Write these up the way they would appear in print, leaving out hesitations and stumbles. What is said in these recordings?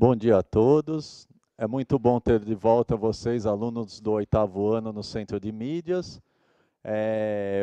Bom dia a todos. É muito bom ter de volta vocês, alunos do 8º ano no Centro de Mídias.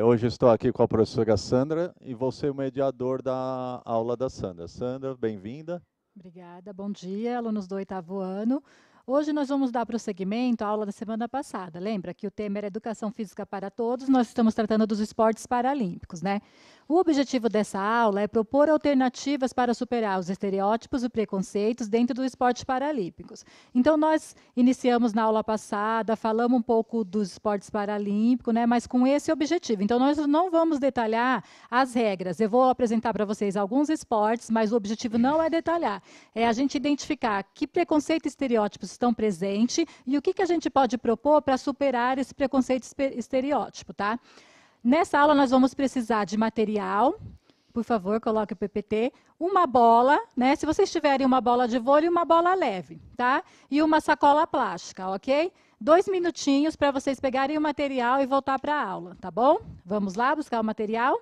Hoje estou aqui com a professora Sandra e vou ser o mediador da aula da Sandra. Sandra, bem-vinda. Obrigada, bom dia, alunos do 8º ano. Hoje nós vamos dar prosseguimento à aula da semana passada. Lembra que o tema era Educação Física para Todos, nós estamos tratando dos esportes paralímpicos, né? O objetivo dessa aula é propor alternativas para superar os estereótipos e preconceitos dentro dos esportes paralímpicos. Então, nós iniciamos na aula passada, falamos um pouco dos esportes paralímpicos, né? Mas com esse objetivo. Então, nós não vamos detalhar as regras. Eu vou apresentar para vocês alguns esportes, mas o objetivo não é detalhar. É a gente identificar que preconceito e estereótipos estão presentes e o que a gente pode propor para superar esse preconceito e estereótipo, tá? Nessa aula nós vamos precisar de material, por favor, coloque o PPT, uma bola, né? Se vocês tiverem uma bola de vôlei, uma bola leve, tá? E uma sacola plástica, ok? 2 minutinhos para vocês pegarem o material e voltar para a aula, tá bom? Vamos lá buscar o material?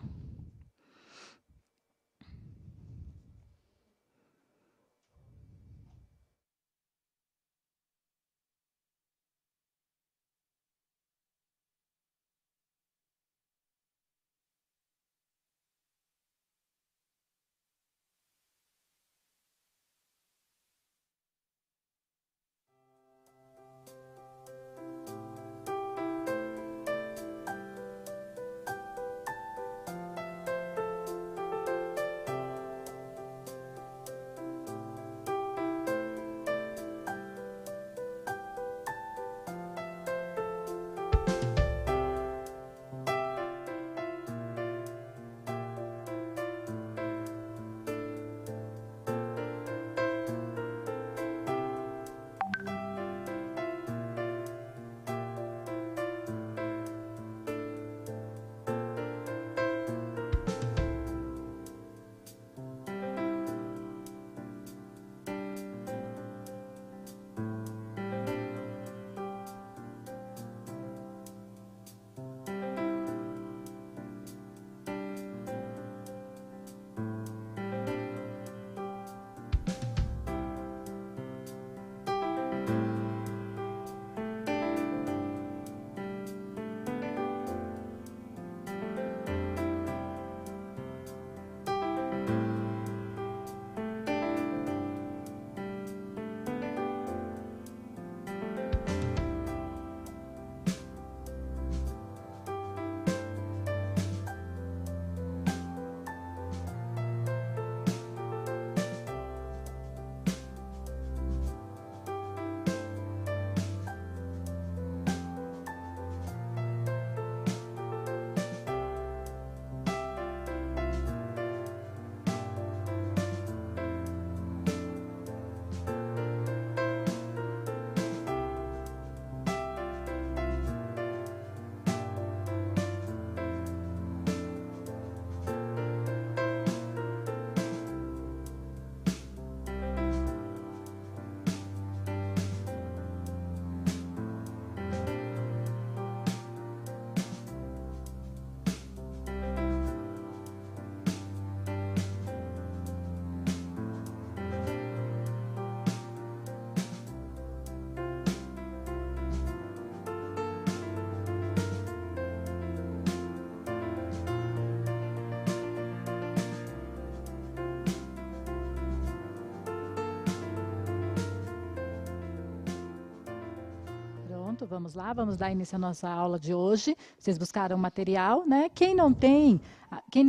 Vamos lá, vamos dar início à nossa aula de hoje. Vocês buscaram material, né? Quem não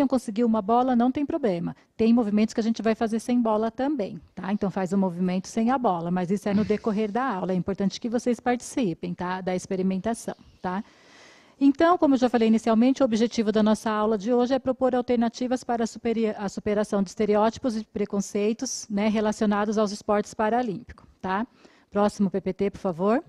conseguiu uma bola, não tem problema. Tem movimentos que a gente vai fazer sem bola também, tá? Então faz o movimento sem a bola, mas isso é no decorrer da aula. É importante que vocês participem, tá? Da experimentação, tá? Então, como eu já falei inicialmente, o objetivo da nossa aula de hoje é propor alternativas para a superação de estereótipos e preconceitos, né, relacionados aos esportes paralímpicos, tá? Próximo PPT, por favor.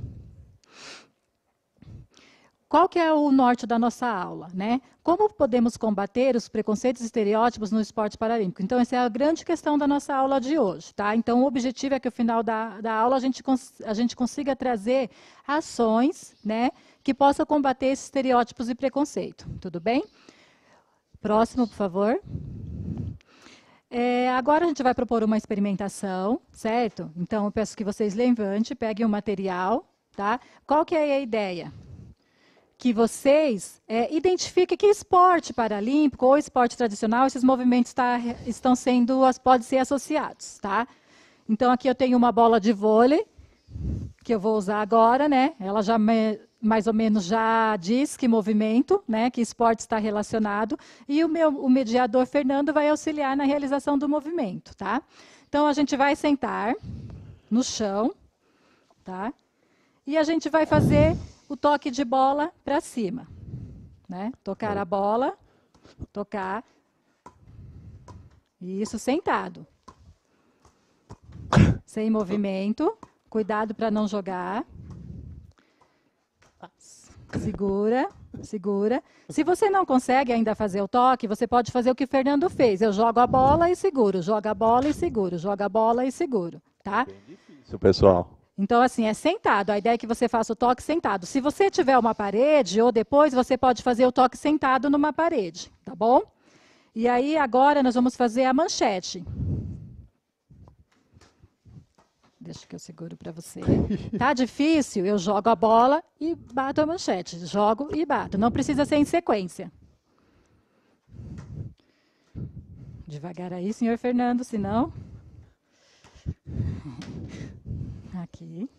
Qual que é o norte da nossa aula, né? Como podemos combater os preconceitos e estereótipos no esporte paralímpico? Então, essa é a grande questão da nossa aula de hoje, tá? Então, o objetivo é que, ao final da aula, a gente consiga trazer ações, né, que possam combater esses estereótipos e preconceito. Tudo bem? Próximo, por favor. Agora a gente vai propor uma experimentação, certo? Então, eu peço que vocês levantem, peguem o material, tá? Qual que é a ideia? Que vocês identifiquem que esporte paralímpico ou esporte tradicional esses movimentos podem ser associados, tá? Então, aqui eu tenho uma bola de vôlei, que eu vou usar agora, né? Ela já mais ou menos já diz que movimento, né? Que esporte está relacionado. E o mediador Fernando vai auxiliar na realização do movimento, tá? Então, a gente vai sentar no chão, tá? E a gente vai fazer o toque de bola para cima, né? Tocar a bola, tocar. Isso, sentado. Sem movimento. Cuidado para não jogar. Segura, segura. Se você não consegue ainda fazer o toque, você pode fazer o que o Fernando fez. Eu jogo a bola e seguro, jogo a bola e seguro, jogo a bola e seguro, tá? Bem difícil, pessoal. Então, assim, é sentado. A ideia é que você faça o toque sentado. Se você tiver uma parede, ou depois, você pode fazer o toque sentado numa parede, tá bom? E aí, agora, nós vamos fazer a manchete. Deixa que eu seguro para você. Tá difícil? Eu jogo a bola e bato a manchete. Jogo e bato. Não precisa ser em sequência. Devagar aí, senhor Fernando, senão... Aqui.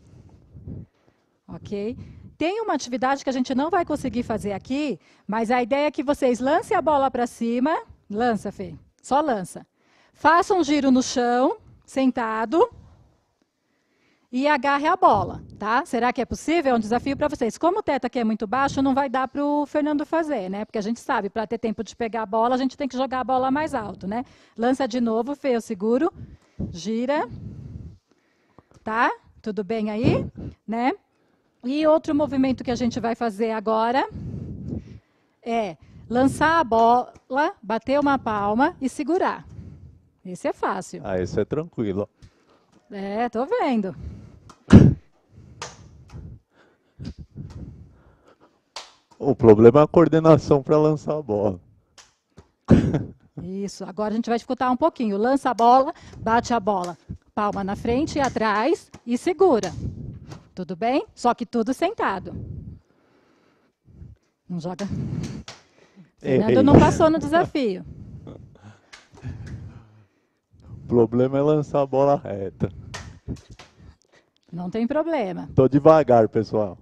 Ok? Tem uma atividade que a gente não vai conseguir fazer aqui, mas a ideia é que vocês lancem a bola para cima. Lança, Fê. Só lança. Faça um giro no chão, sentado. E agarre a bola, tá? Será que é possível? É um desafio para vocês. Como o teto aqui é muito baixo, não vai dar para o Fernando fazer, né? Porque a gente sabe, para ter tempo de pegar a bola, a gente tem que jogar a bola mais alto, né? Lança de novo, Fê, eu seguro. Gira. Tá? Tudo bem aí? Né? E outro movimento que a gente vai fazer agora é lançar a bola, bater uma palma e segurar. Esse é fácil. Ah, esse é tranquilo. Tô vendo. O problema é a coordenação para lançar a bola. Isso, agora a gente vai dificultar um pouquinho. Lança a bola, bate a bola. Palma na frente e atrás e segura. Tudo bem? Só que tudo sentado. Não joga. Fernando não passou no desafio. O problema é lançar a bola reta. Não tem problema. Tô devagar, pessoal.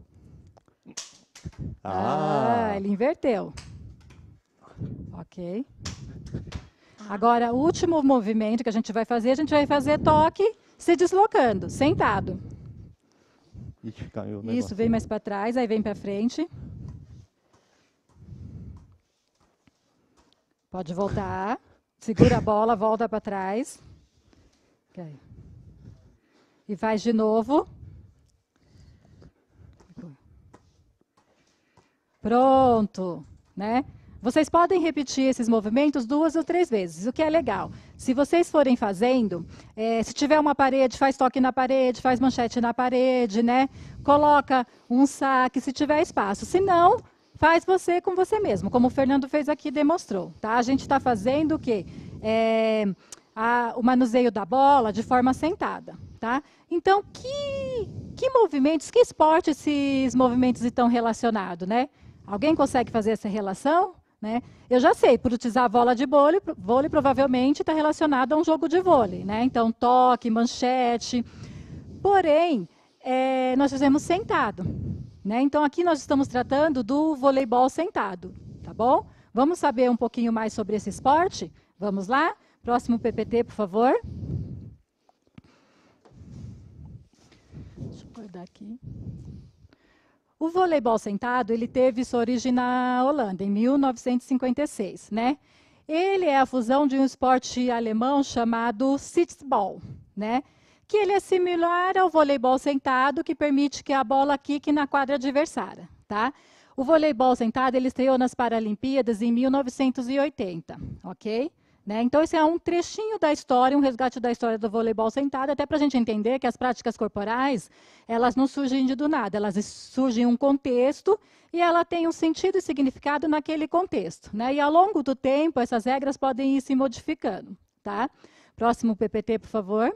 Ele inverteu. Ok. Agora, o último movimento que a gente vai fazer toque se deslocando, sentado. Ixi, caiu o Isso, negócio. vem mais para trás, aí vem para frente. Pode voltar. Segura a bola, volta para trás. Okay. E faz de novo. Pronto, né? Vocês podem repetir esses movimentos 2 ou 3 vezes, o que é legal. Se vocês forem fazendo, se tiver uma parede, faz toque na parede, faz manchete na parede, né? Coloca um saque, se tiver espaço. Se não, faz você com você mesmo, como o Fernando fez aqui e demonstrou. Tá? A gente está fazendo o quê? O manuseio da bola de forma sentada. Tá? Então, que movimentos, que esporte esses movimentos estão relacionados, né? Alguém consegue fazer essa relação? Né? Eu já sei, por utilizar a bola de vôlei provavelmente está relacionado a um jogo de vôlei. Né? Então, toque, manchete. Porém, nós fizemos sentado. Né? Então, aqui nós estamos tratando do voleibol sentado. Tá bom? Vamos saber um pouquinho mais sobre esse esporte? Vamos lá? Próximo PPT, por favor. Deixa eu guardar aqui. O voleibol sentado, ele teve sua origem na Holanda, em 1956, né? Ele é a fusão de um esporte alemão chamado Sitzball, né? Que ele é similar ao voleibol sentado, que permite que a bola quique na quadra adversária, tá? O voleibol sentado, ele estreou nas Paralimpíadas em 1980, ok? Né? Então, esse é um trechinho da história, um resgate da história do voleibol sentado, até para a gente entender que as práticas corporais, elas não surgem do nada, elas surgem em um contexto e ela tem um sentido e significado naquele contexto. Né? E ao longo do tempo, essas regras podem ir se modificando. tá? Próximo PPT, por favor.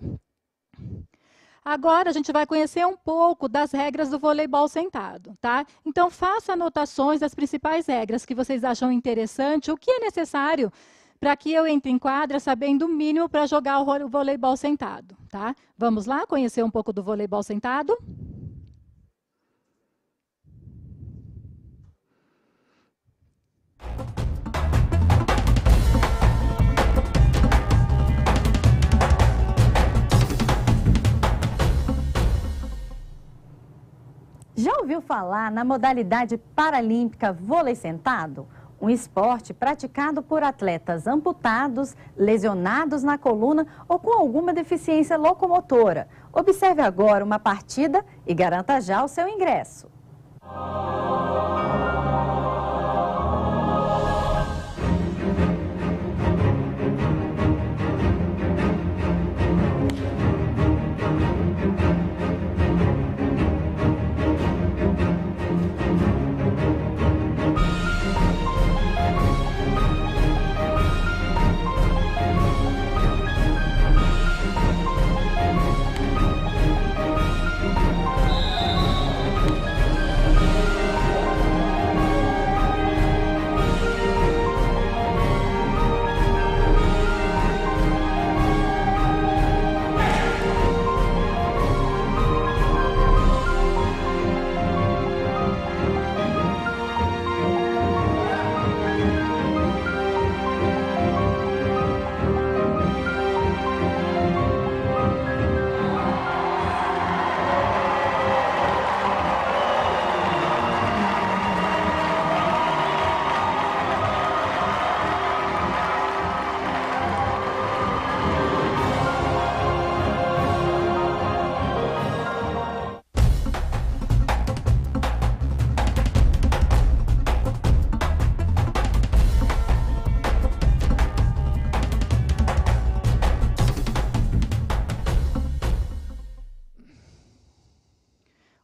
Agora a gente vai conhecer um pouco das regras do voleibol sentado, tá? Então faça anotações das principais regras que vocês acham interessante, o que é necessário para que eu entre em quadra sabendo o mínimo para jogar o voleibol sentado, tá? Vamos lá conhecer um pouco do voleibol sentado? Já ouviu falar na modalidade paralímpica vôlei sentado? Um esporte praticado por atletas amputados, lesionados na coluna ou com alguma deficiência locomotora. Observe agora uma partida e garanta já o seu ingresso.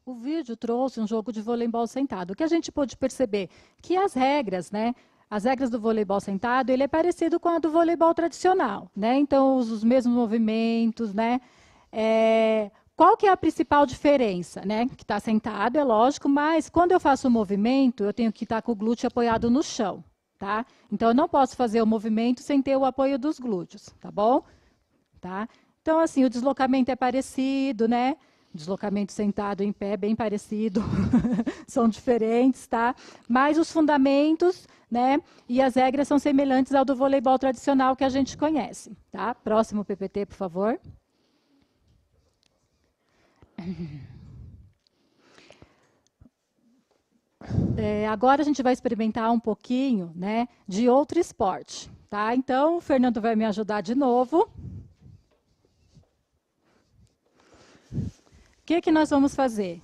O vídeo trouxe um jogo de voleibol sentado. O que a gente pôde perceber? Que as regras, né? As regras do voleibol sentado, ele é parecido com a do voleibol tradicional, né? Então, os mesmos movimentos, né? Qual que é a principal diferença, né? Que está sentado, é lógico, mas quando eu faço o movimento, eu tenho que estar com o glúteo apoiado no chão, tá? Então, eu não posso fazer o movimento sem ter o apoio dos glúteos, tá bom? Tá? Então, assim, o deslocamento é parecido, né? Deslocamento sentado em pé, bem parecido, são diferentes, tá? Mas os fundamentos, né, e as regras são semelhantes ao do voleibol tradicional que a gente conhece, tá? Próximo PPT, por favor. Agora a gente vai experimentar um pouquinho, né, de outro esporte, tá? Então, o Fernando vai me ajudar de novo. O que nós vamos fazer?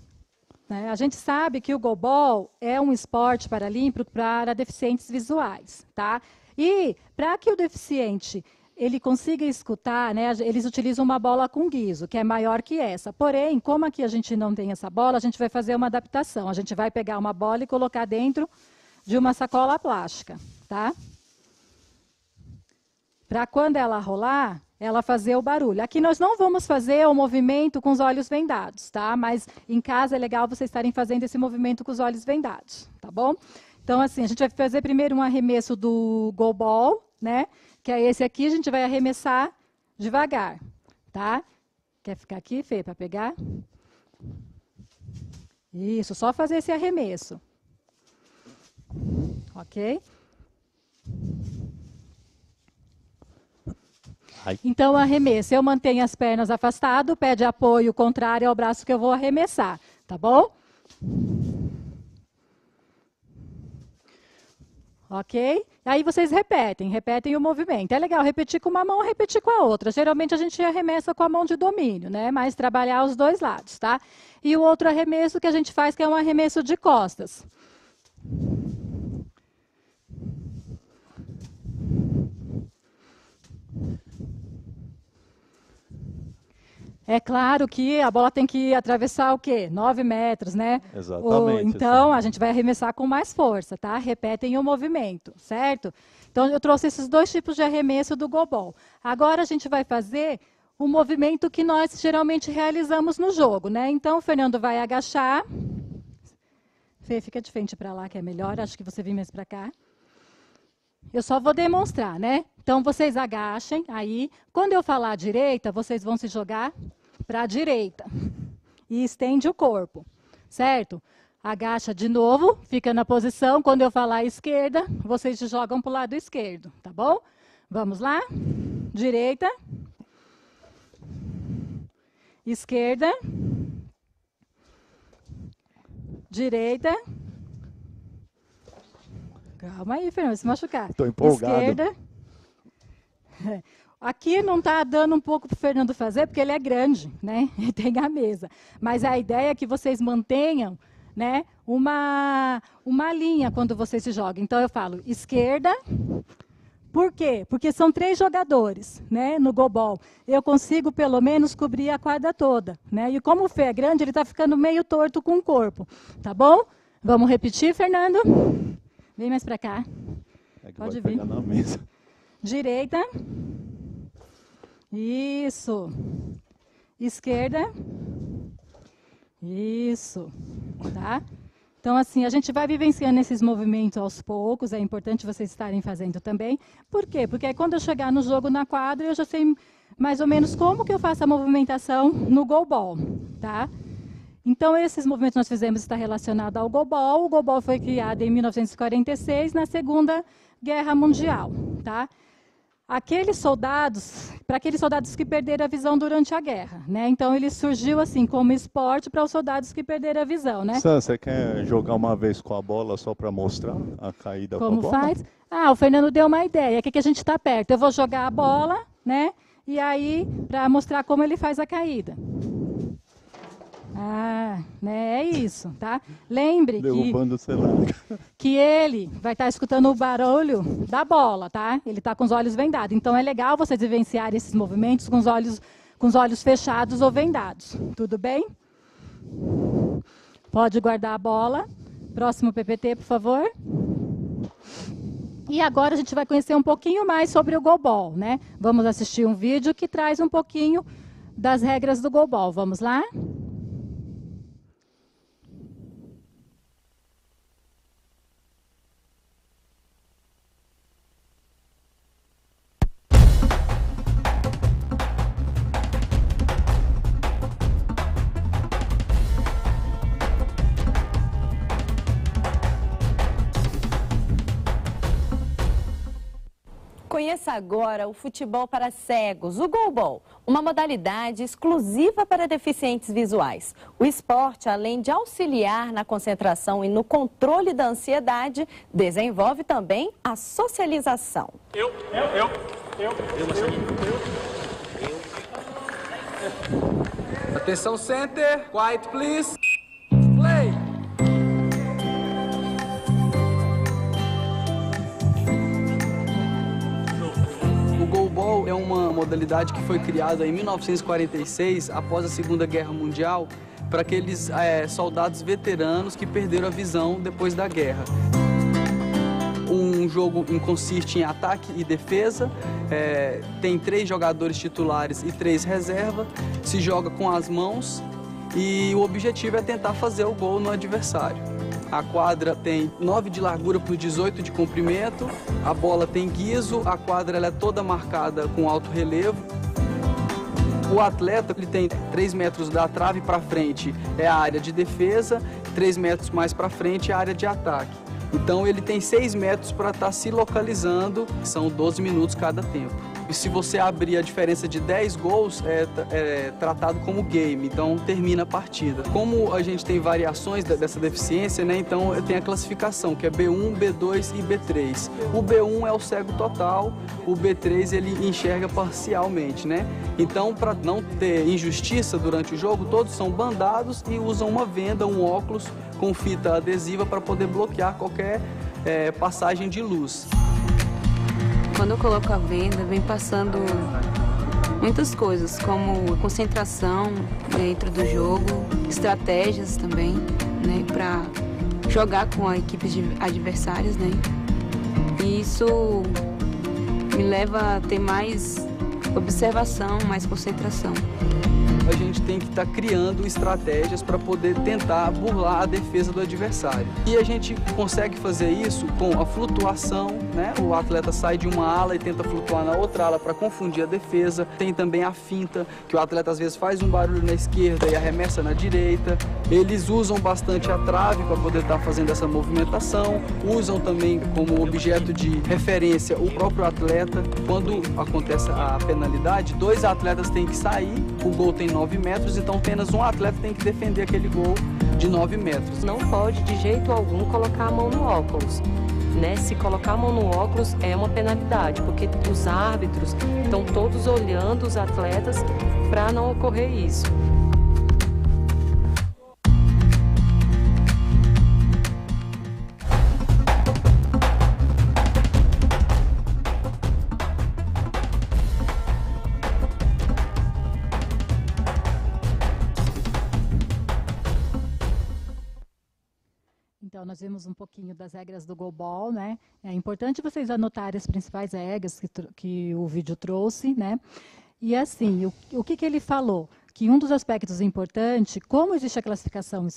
A gente sabe que o goalball é um esporte paralímpico para deficientes visuais, tá? E para que o deficiente ele consiga escutar, né, eles utilizam uma bola com guiso, que é maior que essa. Porém, como aqui a gente não tem essa bola, a gente vai fazer uma adaptação. A gente vai pegar uma bola e colocar dentro de uma sacola plástica, tá? Para quando ela rolar, ela fazer o barulho. Aqui nós não vamos fazer o movimento com os olhos vendados, tá? Mas em casa é legal vocês estarem fazendo esse movimento com os olhos vendados, tá bom? Então, assim, a gente vai fazer primeiro um arremesso do goalball, né? Que é esse aqui, a gente vai arremessar devagar, tá? Quer ficar aqui, Fê, para pegar? Isso, só fazer esse arremesso. Ok? Então, arremesso. Eu mantenho as pernas afastadas, o pé de apoio contrário ao braço que eu vou arremessar, tá bom? Ok? Aí vocês repetem o movimento. É legal repetir com uma mão, repetir com a outra. Geralmente a gente arremessa com a mão de domínio, né? Mas trabalhar os dois lados, tá? E o outro arremesso que a gente faz, que é um arremesso de costas. É claro que a bola tem que atravessar o quê? 9 metros, né? Exatamente. Então, a gente vai arremessar com mais força, tá? Repetem o movimento, certo? Então, eu trouxe esses 2 tipos de arremesso do goalball. Agora, a gente vai fazer o movimento que nós geralmente realizamos no jogo, né? Então, o Fernando vai agachar. Fê, fica de frente para lá, que é melhor. Acho que você vem mais para cá. Eu só vou demonstrar, né? Então, vocês agachem aí. Quando eu falar à direita, vocês vão se jogar para a direita. E estende o corpo, certo? Agacha de novo, fica na posição. Quando eu falar à esquerda, vocês se jogam para o lado esquerdo, tá bom? Vamos lá? Direita. Esquerda. Direita. Calma aí, Fernando, se machucar. Estou empolgado. Esquerda. Aqui não está dando um pouco para o Fernando fazer, porque ele é grande, né? Ele tem a mesa. Mas a ideia é que vocês mantenham, né, uma linha quando vocês se jogam. Então, eu falo esquerda. Por quê? Porque são 3 jogadores, né, no goalball. Eu consigo, pelo menos, cobrir a quadra toda, né? E como o Fê é grande, ele está ficando meio torto com o corpo. Tá bom? Vamos repetir, Fernando? Vem mais para cá. Pode vir. Na mesa. Direita. Isso. Esquerda. Isso. Tá? Então, assim, a gente vai vivenciando esses movimentos aos poucos. É importante vocês estarem fazendo também. Por quê? Porque aí, quando eu chegar no jogo na quadra, eu já sei mais ou menos como que eu faço a movimentação no goalball. Tá? Então, esses movimentos que nós fizemos está relacionado ao goalball. O goalball foi criado em 1946, na Segunda Guerra Mundial. Tá? Para aqueles soldados que perderam a visão durante a guerra, né? Então, ele surgiu assim como esporte para os soldados que perderam a visão, né? Sam, você quer jogar uma vez com a bola só para mostrar a caída como com a bola? Faz? O Fernando deu uma ideia. Aqui que a gente está perto. Eu vou jogar a bola, né? E aí, para mostrar como ele faz a caída. Né, é isso, tá? Lembre que ele vai estar escutando o barulho da bola, tá? Ele está com os olhos vendados. Então, é legal vocês vivenciarem esses movimentos com os olhos fechados ou vendados. Tudo bem? Pode guardar a bola. Próximo PPT, por favor. E agora a gente vai conhecer um pouquinho mais sobre o goalball, né? Vamos assistir um vídeo que traz um pouquinho das regras do goalball. Vamos lá? Conheça agora o futebol para cegos, o goalball, uma modalidade exclusiva para deficientes visuais. O esporte, além de auxiliar na concentração e no controle da ansiedade, desenvolve também a socialização. Atenção, center, quiet please, play! O goalball é uma modalidade que foi criada em 1946, após a Segunda Guerra Mundial, para aqueles soldados veteranos que perderam a visão depois da guerra. Um jogo consiste em ataque e defesa, tem 3 jogadores titulares e 3 reservas, se joga com as mãos e o objetivo é tentar fazer o gol no adversário. A quadra tem 9 de largura por 18 de comprimento, a bola tem guiso, a quadra ela é toda marcada com alto relevo. O atleta ele tem 3 metros da trave para frente, é a área de defesa, 3 metros mais para frente é a área de ataque. Então ele tem 6 metros para estar se localizando, são 12 minutos cada tempo. E se você abrir a diferença de 10 gols, é tratado como game, então termina a partida. Como a gente tem variações dessa deficiência, né, então tem a classificação, que é B1, B2 e B3. O B1 é o cego total, o B3 ele enxerga parcialmente, né? Então, para não ter injustiça durante o jogo, todos são bandados e usam uma venda, um óculos com fita adesiva para poder bloquear qualquer passagem de luz. Quando eu coloco a venda, vem passando muitas coisas, como concentração dentro do jogo, estratégias também, né, para jogar com a equipe adversárias, né? E isso me leva a ter mais observação, mais concentração. A gente tem que estar criando estratégias para poder tentar burlar a defesa do adversário. E a gente consegue fazer isso com a flutuação, né? O atleta sai de uma ala e tenta flutuar na outra ala para confundir a defesa. Tem também a finta, que o atleta às vezes faz um barulho na esquerda e arremessa na direita. Eles usam bastante a trave para poder estar fazendo essa movimentação. Usam também como objeto de referência o próprio atleta. Quando acontece a penalidade, 2 atletas têm que sair, o gol tem 9 metros, então apenas um atleta tem que defender aquele gol de 9 metros. Não pode de jeito algum colocar a mão no óculos, né? Se colocar a mão no óculos é uma penalidade, porque os árbitros estão todos olhando os atletas para não ocorrer isso. Então, nós vimos um pouquinho das regras do goalball, né? É importante vocês anotarem as principais regras que o vídeo trouxe, né? E assim, o que ele falou? Que um dos aspectos importantes, como existe a classificação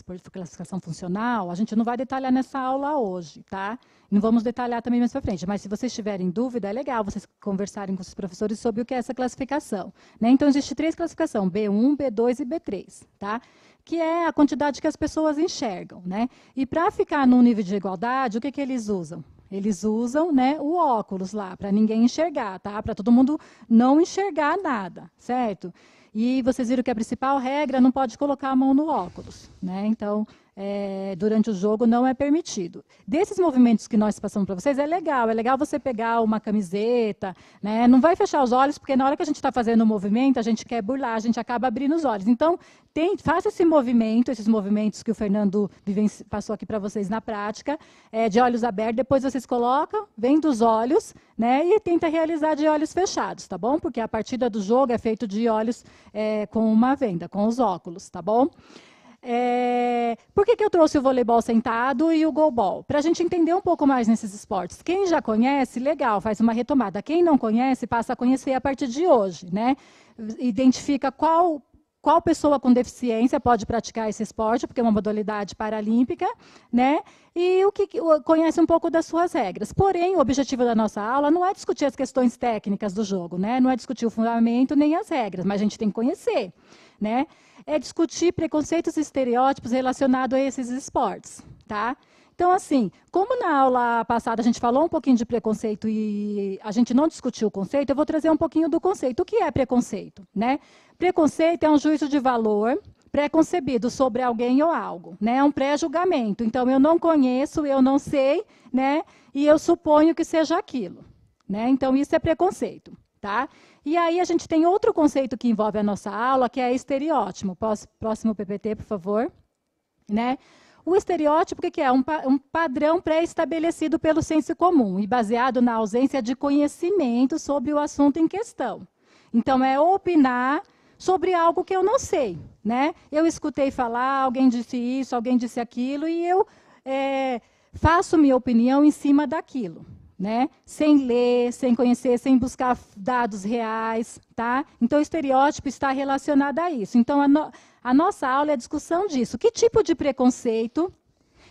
funcional, a gente não vai detalhar nessa aula hoje, tá? Não vamos detalhar também mais para frente, mas se vocês tiverem dúvida, é legal vocês conversarem com os professores sobre o que é essa classificação, né? Então, existe 3 classificações, B1, B2 e B3, tá? Que é a quantidade que as pessoas enxergam, né? E para ficar num nível de igualdade, o que eles usam? Eles usam, né, o óculos lá, para ninguém enxergar, tá? Para todo mundo não enxergar nada, certo? E vocês viram que a principal regra não pode colocar a mão no óculos, né? Então, durante o jogo não é permitido. Desses movimentos que nós passamos para vocês, é legal você pegar uma camiseta, né? Não vai fechar os olhos, porque na hora que a gente está fazendo o movimento, a gente quer burlar, a gente acaba abrindo os olhos. Então, faça esse movimento, esses movimentos que o Fernando passou aqui para vocês na prática, de olhos abertos, depois vocês colocam, vem dos olhos, né? E tenta realizar de olhos fechados, tá bom? Porque a partida do jogo é feita de olhos com uma venda, com os óculos, tá bom? Por que eu trouxe o voleibol sentado e o goalball? Para a gente entender um pouco mais nesses esportes. Quem já conhece, legal, faz uma retomada. Quem não conhece, passa a conhecer a partir de hoje, né? Identifica qual pessoa com deficiência pode praticar esse esporte, porque é uma modalidade paralímpica, né? E conhece um pouco das suas regras. Porém, o objetivo da nossa aula não é discutir as questões técnicas do jogo, né? Não é discutir o fundamento nem as regras, mas a gente tem que conhecer, né? É discutir preconceitos e estereótipos relacionados a esses esportes, tá? Então, assim, como na aula passada a gente falou um pouquinho de preconceito e a gente não discutiu o conceito, eu vou trazer um pouquinho do conceito. O que é preconceito, né? Preconceito é um juízo de valor preconcebido sobre alguém ou algo, né? É um pré-julgamento. Então, eu não conheço, eu não sei, né? E eu suponho que seja aquilo, né? Então, isso é preconceito, tá? E aí a gente tem outro conceito que envolve a nossa aula, que é estereótipo. Próximo PPT, por favor. Né? O estereótipo, o que é? Um padrão pré-estabelecido pelo senso comum e baseado na ausência de conhecimento sobre o assunto em questão. Então, é opinar sobre algo que eu não sei, né? Eu escutei falar, alguém disse isso, alguém disse aquilo, e eu faço minha opinião em cima daquilo, né? Sem ler, sem conhecer, sem buscar dados reais, tá? Então, o estereótipo está relacionado a isso. Então, a nossa aula é a discussão disso. Que tipo de preconceito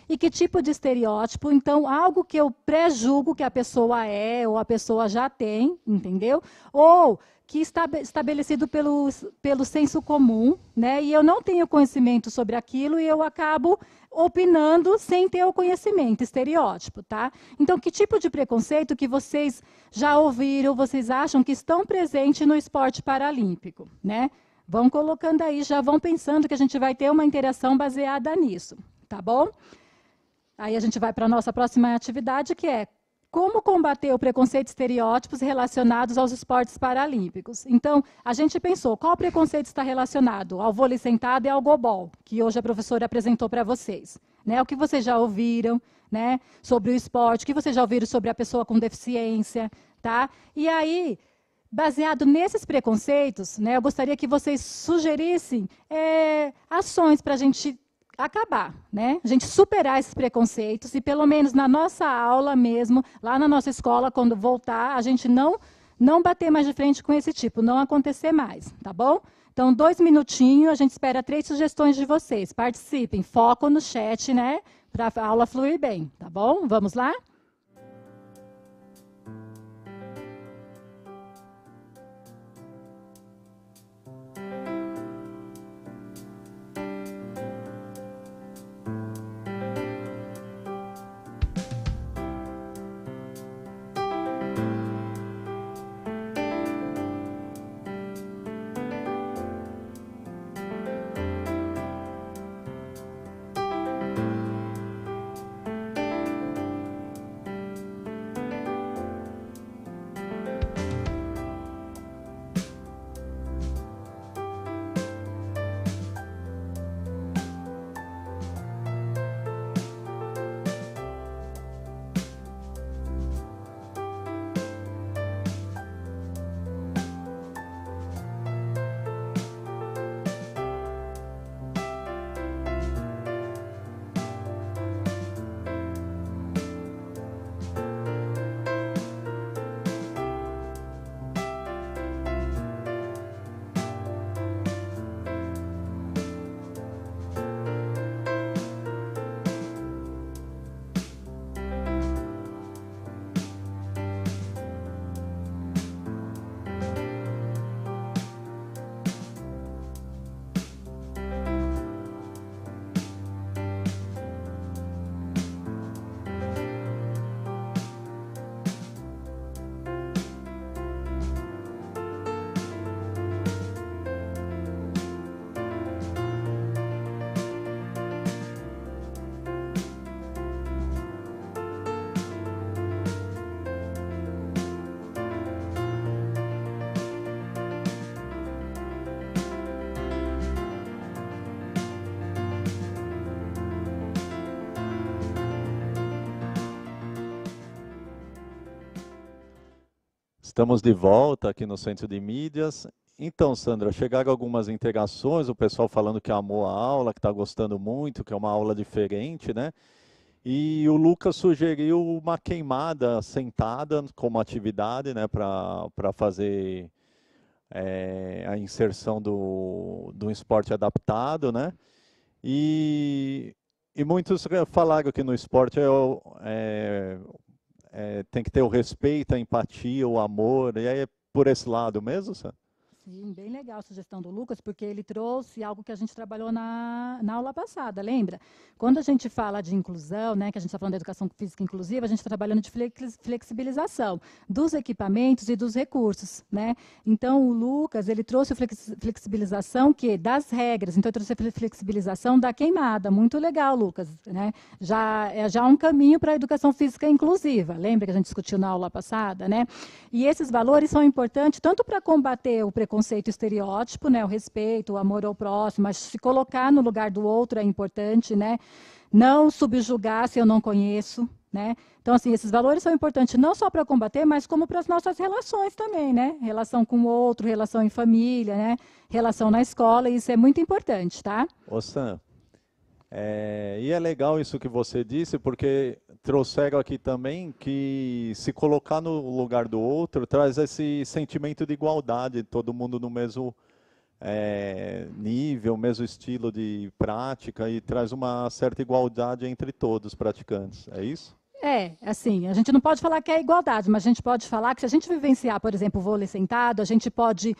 e que tipo de estereótipo? Então, algo que eu pré-julgo que a pessoa é ou a pessoa já tem, entendeu? Ou que está estabelecido pelo senso comum, né? E eu não tenho conhecimento sobre aquilo e eu acabo opinando sem ter o conhecimento, estereótipo, tá? Então, que tipo de preconceito que vocês já ouviram, vocês acham que estão presentes no esporte paralímpico, né? Vão colocando aí, já vão pensando que a gente vai ter uma interação baseada nisso, tá bom? Aí a gente vai para a nossa próxima atividade, que é como combater o preconceito e estereótipos relacionados aos esportes paralímpicos. Então, a gente pensou, qual preconceito está relacionado ao vôlei sentado e ao goalball, que hoje a professora apresentou para vocês. Né? O que vocês já ouviram, né, sobre o esporte, o que vocês já ouviram sobre a pessoa com deficiência. Tá? E aí, baseado nesses preconceitos, né, eu gostaria que vocês sugerissem ações para a gente acabar, né? A gente superar esses preconceitos e, pelo menos na nossa aula mesmo, lá na nossa escola, quando voltar, a gente não bater mais de frente com esse tipo, não acontecer mais, tá bom? Então, 2 minutinhos, a gente espera 3 sugestões de vocês. Participem, foco no chat, né? Para a aula fluir bem, tá bom? Vamos lá? Estamos de volta aqui no Centro de Mídias. Então, Sandra, chegaram algumas integrações, o pessoal falando que amou a aula, que está gostando muito, que é uma aula diferente, né? E o Lucas sugeriu uma queimada sentada como atividade, né, para fazer a inserção do esporte adaptado, né? E muitos falaram que no esporte tem que ter o respeito, a empatia, o amor, e aí é por esse lado mesmo, Sam? Sim, bem legal a sugestão do Lucas, porque ele trouxe algo que a gente trabalhou na aula passada, lembra? Quando a gente fala de inclusão, né, que a gente está falando da educação física inclusiva, a gente está trabalhando de flexibilização dos equipamentos e dos recursos, né? Então, o Lucas, ele trouxe flexibilização das regras, então ele trouxe a flexibilização da queimada, muito legal, Lucas, né? Já um caminho para a educação física inclusiva, lembra que a gente discutiu na aula passada, né? E esses valores são importantes tanto para combater o preconceito e estereótipo, né, o respeito, o amor ao próximo, mas se colocar no lugar do outro é importante, né? Não subjugar se eu não conheço, né? Então, assim, esses valores são importantes não só para combater, mas como para as nossas relações também, né? Relação com o outro, relação em família, né? Relação na escola, isso é muito importante, tá? Ô Sam, e é legal isso que você disse, porque trouxeram aqui também que se colocar no lugar do outro traz esse sentimento de igualdade, todo mundo no mesmo nível, mesmo estilo de prática, e traz uma certa igualdade entre todos os praticantes, é isso? Assim, a gente não pode falar que é igualdade, mas a gente pode falar que se a gente vivenciar, por exemplo, o vôlei sentado, a gente pode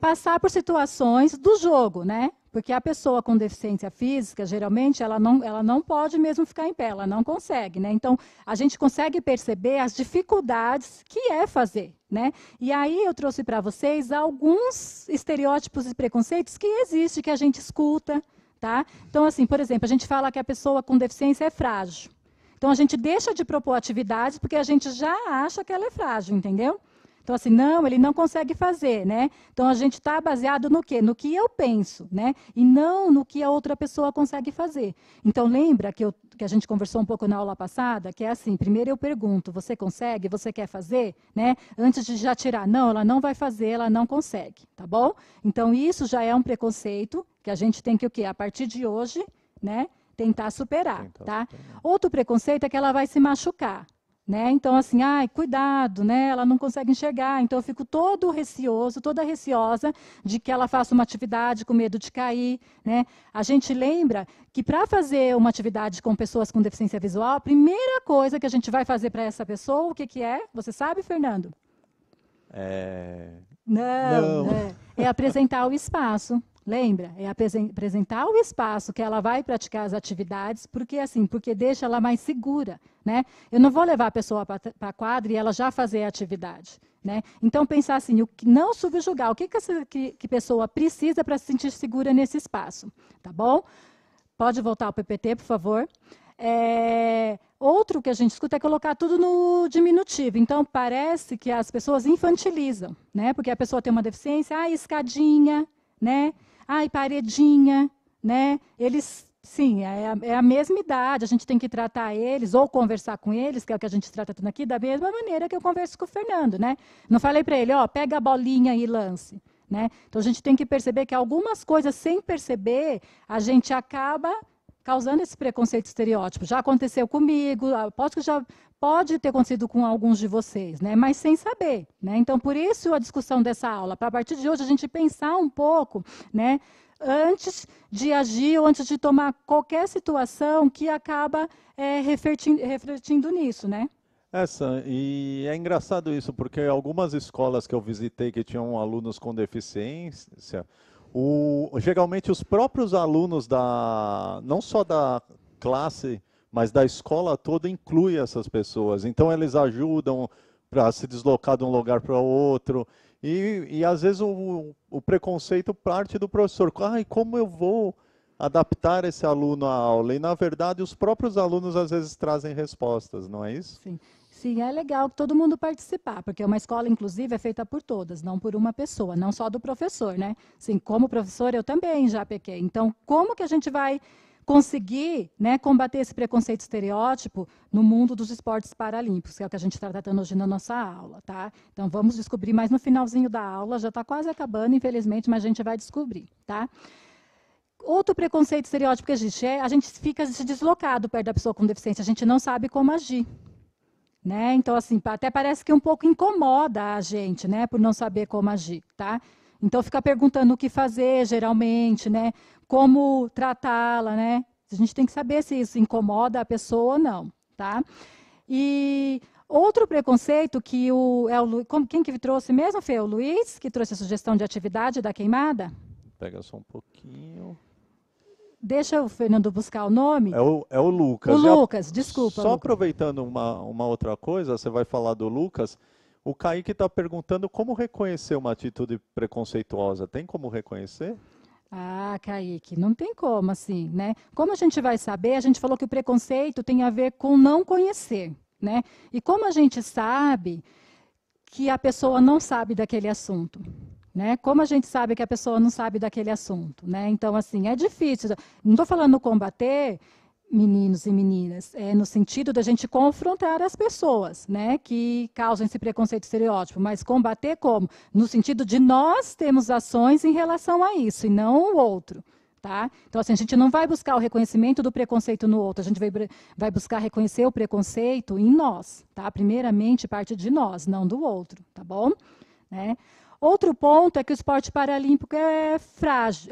passar por situações do jogo, né? Porque a pessoa com deficiência física, geralmente, ela não pode mesmo ficar em pé, ela não consegue, né? Então, a gente consegue perceber as dificuldades que é fazer, né? E aí eu trouxe para vocês alguns estereótipos e preconceitos que existem, que a gente escuta, tá? Então, assim, por exemplo, a gente fala que a pessoa com deficiência é frágil. Então, a gente deixa de propor atividades porque a gente já acha que ela é frágil, entendeu? Então, assim, não, ele não consegue fazer, né? Então, a gente está baseado no quê? No que eu penso, né? E não no que a outra pessoa consegue fazer. Então, lembra que que a gente conversou um pouco na aula passada, que é assim, primeiro eu pergunto, você consegue? Você quer fazer? Né? Antes de já tirar, não, ela não vai fazer, ela não consegue, tá bom? Então, isso já é um preconceito que a gente tem que, o quê? A partir de hoje, né, tentar superar, tá? Outro preconceito é que ela vai se machucar. Né? Então, assim, ai, cuidado, né? Ela não consegue enxergar. Então, eu fico todo receoso, toda receosa de que ela faça uma atividade com medo de cair. Né? A gente lembra que para fazer uma atividade com pessoas com deficiência visual, a primeira coisa que a gente vai fazer para essa pessoa, o que, que é? Você sabe, Fernando? Não. É apresentar o espaço. Lembra? É apresentar o espaço que ela vai praticar as atividades, porque deixa ela mais segura, né? Eu não vou levar a pessoa para a quadra e ela já fazer a atividade, né? Então, pensar assim, não subjugar, o que essa pessoa precisa para se sentir segura nesse espaço, tá bom? Pode voltar ao PPT, por favor. Outro que a gente escuta é colocar tudo no diminutivo. Então, parece que as pessoas infantilizam, né? Porque a pessoa tem uma deficiência, escadinha, né? Paredinha, né? Eles, sim, é a mesma idade, a gente tem que tratar eles, ou conversar com eles, que é o que a gente está tratando aqui, da mesma maneira que eu converso com o Fernando, né? Não falei para ele, pega a bolinha e lance, né? Então, a gente tem que perceber que algumas coisas, sem perceber, a gente acaba causando esse preconceito estereótipo. Já aconteceu comigo, aposto que já pode ter acontecido com alguns de vocês, né? Mas sem saber, né? Então, por isso a discussão dessa aula, para a partir de hoje a gente pensar um pouco, né, antes de agir ou antes de tomar qualquer situação que acaba refletindo nisso, né? E é engraçado isso, porque algumas escolas que eu visitei que tinham alunos com deficiência, geralmente os próprios alunos não só da classe, mas da escola toda inclui essas pessoas. Então, eles ajudam para se deslocar de um lugar para outro. E às vezes, o preconceito parte do professor. Como eu vou adaptar esse aluno à aula? E, na verdade, os próprios alunos, às vezes, trazem respostas, não é isso? Sim. Sim, é legal todo mundo participar, porque uma escola, inclusive, é feita por todas, não por uma pessoa, não só do professor, né? Sim, como professor, eu também já pequei. Então, como que a gente vai conseguir, né, combater esse preconceito estereótipo no mundo dos esportes paralímpicos, que é o que a gente está tratando hoje na nossa aula, tá? Então, vamos descobrir mais no finalzinho da aula, já está quase acabando, infelizmente, mas a gente vai descobrir, tá? Outro preconceito estereótipo que existe a gente fica deslocado perto da pessoa com deficiência, a gente não sabe como agir. Né? Então, assim, até parece que um pouco incomoda a gente, né, por não saber como agir, tá? Então, fica perguntando o que fazer, geralmente, né? Como tratá-la, né? A gente tem que saber se isso incomoda a pessoa ou não, tá? E outro preconceito que quem que trouxe mesmo, Fê? O Luiz, que trouxe a sugestão de atividade da queimada? Pega só um pouquinho. Deixa o Fernando buscar o nome. É o Lucas. O Lucas, desculpa. Só aproveitando uma outra coisa, você vai falar do Lucas. O Kaique está perguntando como reconhecer uma atitude preconceituosa. Tem como reconhecer? Kaique, não tem como, assim, né? Como a gente vai saber? A gente falou que o preconceito tem a ver com não conhecer, né? E como a gente sabe que a pessoa não sabe daquele assunto? Né? Como a gente sabe que a pessoa não sabe daquele assunto? Né? Então, assim, é difícil. Não estou falando combater, meninos e meninas, no sentido da gente confrontar as pessoas, né, que causam esse preconceito estereótipo, mas combater como? No sentido de nós termos ações em relação a isso, e não o outro. Tá? Então, assim, a gente não vai buscar o reconhecimento do preconceito no outro, a gente vai buscar reconhecer o preconceito em nós. Tá? Primeiramente, parte de nós, não do outro. Tá bom? Né? Outro ponto é que o esporte paralímpico é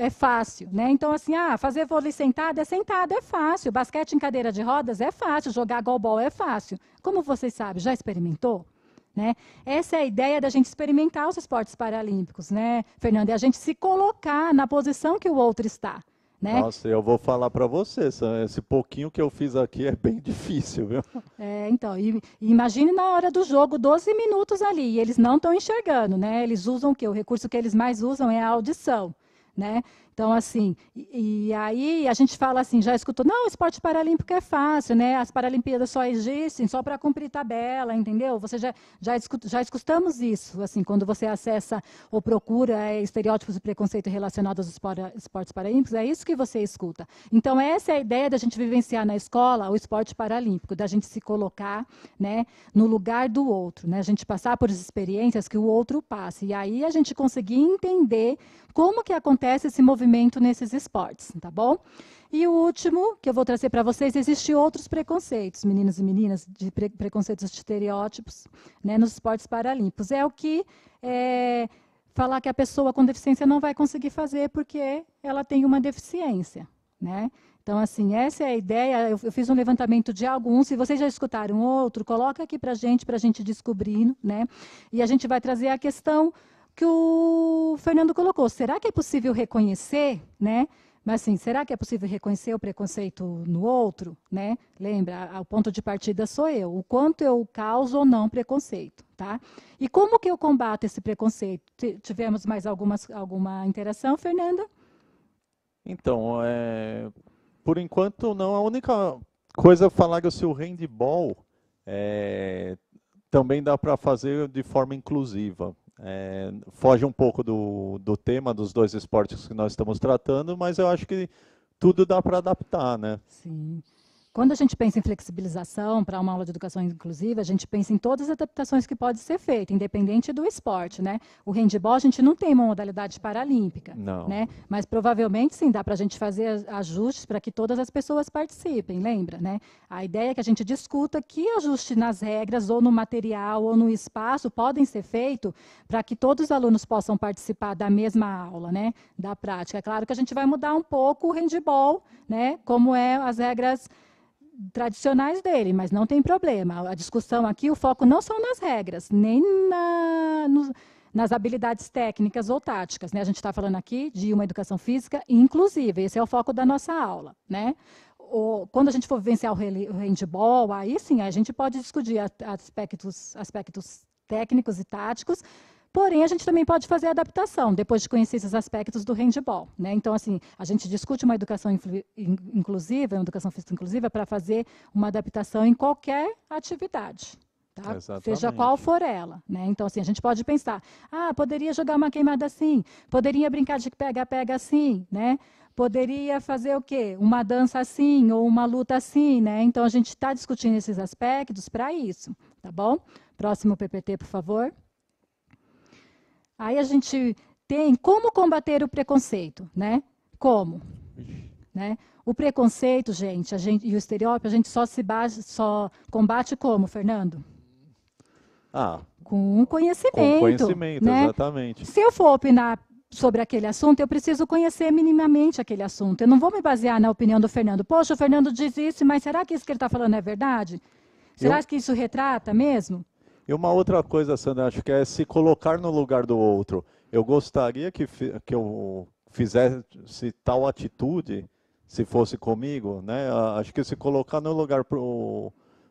fácil, né? Então, assim, fazer vôlei sentado é fácil, basquete em cadeira de rodas é fácil, jogar goalball é fácil. Como vocês sabem, já experimentou? Né? Essa é a ideia da gente experimentar os esportes paralímpicos, né, Fernanda? É a gente se colocar na posição que o outro está. Né? Nossa, eu vou falar para você, esse pouquinho que eu fiz aqui é bem difícil, viu? Então, imagine na hora do jogo, 12 minutos ali, e eles não estão enxergando, né? Eles usam o quê? O recurso que eles mais usam é a audição, né? Então, assim, e aí a gente fala assim, já escutou, não, o esporte paralímpico é fácil, né? As Paralimpíadas só existem só para cumprir tabela, entendeu? Você já escutamos isso, assim, quando você acessa ou procura estereótipos e preconceito relacionados aos esportes paralímpicos, é isso que você escuta. Então, essa é a ideia da gente vivenciar na escola o esporte paralímpico, da gente se colocar, né, no lugar do outro, né? A gente passar por experiências que o outro passa. E aí a gente conseguir entender como que acontece esse movimento nesses esportes, tá bom? E o último que eu vou trazer para vocês, existem outros preconceitos, meninos e meninas, de preconceitos de estereótipos, né, nos esportes paralímpicos. É o que falar que a pessoa com deficiência não vai conseguir fazer porque ela tem uma deficiência, né? Então, assim, essa é a ideia. Eu fiz um levantamento de alguns. Se vocês já escutaram outro, coloca aqui para a gente descobrindo, né? E a gente vai trazer a questão que o Fernando colocou. Será que é possível reconhecer, né? Mas, assim, será que é possível reconhecer o preconceito no outro, né? Lembra, o ponto de partida sou eu. O quanto eu causo ou não preconceito, tá? E como que eu combato esse preconceito? Tivemos mais alguma interação, Fernanda? Então, por enquanto não. A única coisa é falar que o handball também dá para fazer de forma inclusiva. Foge um pouco do tema dos dois esportes que nós estamos tratando, mas eu acho que tudo dá para adaptar, né? Sim. Quando a gente pensa em flexibilização para uma aula de educação inclusiva, a gente pensa em todas as adaptações que podem ser feitas, independente do esporte, né? O handball, a gente não tem uma modalidade paralímpica, não, né? Mas provavelmente, sim, dá para a gente fazer ajustes para que todas as pessoas participem, lembra, né? A ideia é que a gente discuta que ajuste nas regras, ou no material, ou no espaço, podem ser feitos para que todos os alunos possam participar da mesma aula, né? Da prática. É claro que a gente vai mudar um pouco o handball, né? Como as regras tradicionais dele, mas não tem problema. A discussão aqui, o foco não são nas regras, nem nas habilidades técnicas ou táticas, né? A gente está falando aqui de uma educação física inclusiva, esse é o foco da nossa aula, né? Quando a gente for vivenciar o handball, aí sim, a gente pode discutir aspectos técnicos e táticos, porém, a gente também pode fazer adaptação, depois de conhecer esses aspectos do handball, né? Então, assim, a gente discute uma educação inclusiva, uma educação física inclusiva, para fazer uma adaptação em qualquer atividade, tá? Seja qual for ela, né? Então, assim, a gente pode pensar, poderia jogar uma queimada assim, poderia brincar de pega-pega assim, né? Poderia fazer o quê? Uma dança assim, ou uma luta assim, né? Então, a gente está discutindo esses aspectos para isso, tá bom? Próximo PPT, por favor. Aí a gente tem como combater o preconceito, né? Como? Né? O preconceito, gente, e o estereótipo, a gente só combate como, Fernando? Com conhecimento. Com conhecimento, né? Exatamente. Se eu for opinar sobre aquele assunto, eu preciso conhecer minimamente aquele assunto. Eu não vou me basear na opinião do Fernando. Poxa, o Fernando diz isso, mas será que isso que ele está falando é verdade? Será que isso retrata mesmo? E uma outra coisa, Sandra, acho que é se colocar no lugar do outro. Eu gostaria que eu fizesse tal atitude, se fosse comigo, né? Acho que se colocar no lugar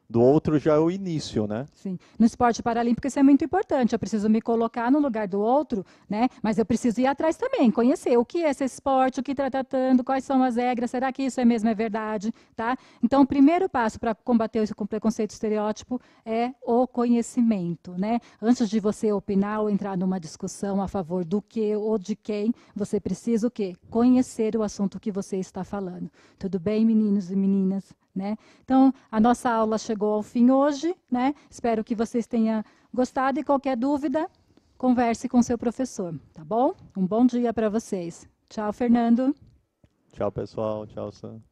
do outro já é o início, né? Sim. No esporte paralímpico isso é muito importante. Eu preciso me colocar no lugar do outro, né? Mas eu preciso ir atrás também, conhecer o que é esse esporte, o que está tratando, quais são as regras, será que isso é verdade, tá? Então, o primeiro passo para combater o preconceito estereótipo é o conhecimento, né? Antes de você opinar ou entrar numa discussão a favor do que ou de quem, você precisa o quê? Conhecer o assunto que você está falando. Tudo bem, meninos e meninas? Né? Então, a nossa aula chegou ao fim hoje, né? Espero que vocês tenham gostado e qualquer dúvida, converse com seu professor, tá bom? Um bom dia para vocês. Tchau, Fernando. Tchau, pessoal. Tchau, Sam.